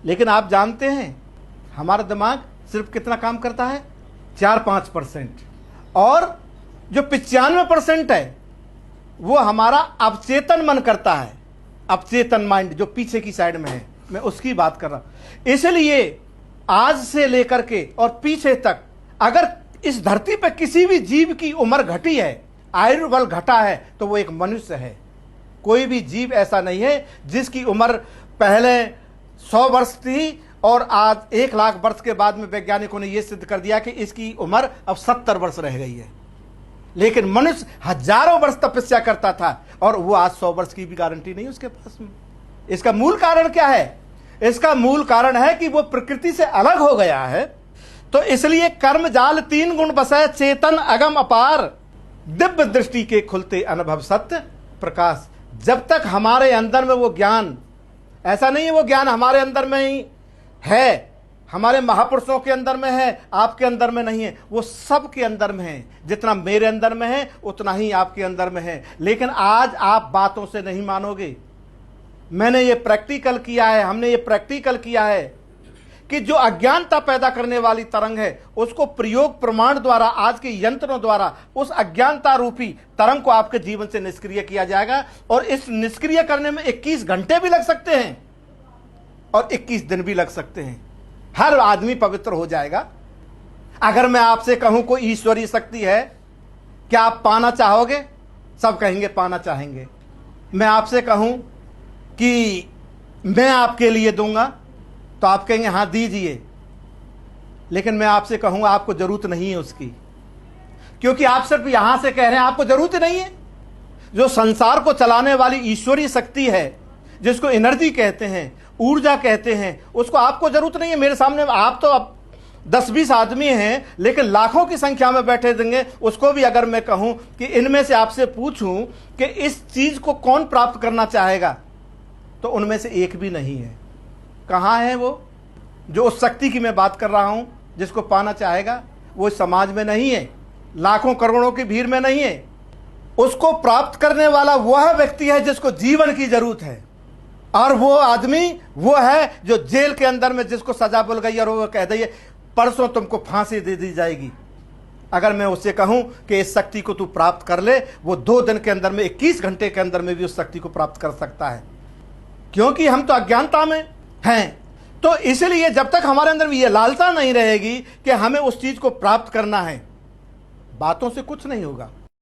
लेकिन आप जानते हैं हमारा दिमाग सिर्फ कितना काम करता है? 4-5%। और जो 95% है वो हमारा अवचेतन मन करता है। अवचेतन माइंड जो पीछे की साइड में है, मैं उसकी बात कर रहा हूं। इसलिए आज से लेकर के और पीछे तक अगर इस धरती पर किसी भी जीव की उम्र घटी है, आयुर्बल घटा है, तो वो एक मनुष्य है। कोई भी जीव ऐसा नहीं है जिसकी उम्र पहले 100 वर्ष थी और आज 1 लाख वर्ष के बाद में वैज्ञानिकों ने यह सिद्ध कर दिया कि इसकी उम्र अब 70 वर्ष रह गई है। लेकिन मनुष्य हजारों वर्ष तपस्या करता था और वो आज 100 वर्ष की भी गारंटी नहीं उसके पास में। इसका मूल कारण क्या है? इसका मूल कारण है कि वो प्रकृति से अलग हो गया है। तो इसलिए कर्म जाल 3 गुण बसै, चेतन अगम अपार, दिव्य दृष्टि के खुलते अनुभव सत्य प्रकाश। जब तक हमारे अंदर में वो ज्ञान, ऐसा नहीं है वो ज्ञान हमारे अंदर में ही है, हमारे महापुरुषों के अंदर में है, आपके अंदर में नहीं है, वो सब के अंदर में है। जितना मेरे अंदर में है उतना ही आपके अंदर में है। लेकिन आज आप बातों से नहीं मानोगे। मैंने ये प्रैक्टिकल किया है, हमने ये प्रैक्टिकल किया है कि जो अज्ञानता पैदा करने वाली तरंग है उसको प्रयोग प्रमाण द्वारा, आज के यंत्रों द्वारा उस अज्ञानता रूपी तरंग को आपके जीवन से निष्क्रिय किया जाएगा। और इस निष्क्रिय करने में 21 घंटे भी लग सकते हैं और 21 दिन भी लग सकते हैं। हर आदमी पवित्र हो जाएगा। अगर मैं आपसे कहूं कोई ईश्वरीय शक्ति है, क्या आप पाना चाहोगे? सब कहेंगे पाना चाहेंगे। मैं आपसे कहूं कि मैं आपके लिए दूंगा तो आप कहेंगे हां दीजिए। लेकिन मैं आपसे कहूंगा आपको जरूरत नहीं है उसकी, क्योंकि आप सिर्फ यहां से कह रहे हैं, आपको जरूरत नहीं है। जो संसार को चलाने वाली ईश्वरीय शक्ति है, जिसको एनर्जी कहते हैं, ऊर्जा कहते हैं, उसको आपको जरूरत नहीं है। मेरे सामने आप तो अब 10-20 आदमी हैं, लेकिन लाखों की संख्या में बैठे देंगे। उसको भी अगर मैं कहूं कि इनमें से आपसे पूछूं कि इस चीज को कौन प्राप्त करना चाहेगा, तो उनमें से एक भी नहीं है। कहां है वो जो उस शक्ति की मैं बात कर रहा हूं, जिसको पाना चाहेगा? वो इस समाज में नहीं है, लाखों करोड़ों की भीड़ में नहीं है। उसको प्राप्त करने वाला वह व्यक्ति है जिसको जीवन की जरूरत है। और वो आदमी वो है जो जेल के अंदर में जिसको सजा मिल गई और वो कह दे परसों तुमको फांसी दे दी जाएगी। अगर मैं उससे कहूं कि इस शक्ति को तू प्राप्त कर ले, वो 2 दिन के अंदर में, 21 घंटे के अंदर में भी उस शक्ति को प्राप्त कर सकता है, क्योंकि हम तो अज्ञानता में हैं। तो इसलिए जब तक हमारे अंदर ये लालसा नहीं रहेगी कि हमें उस चीज को प्राप्त करना है, बातों से कुछ नहीं होगा।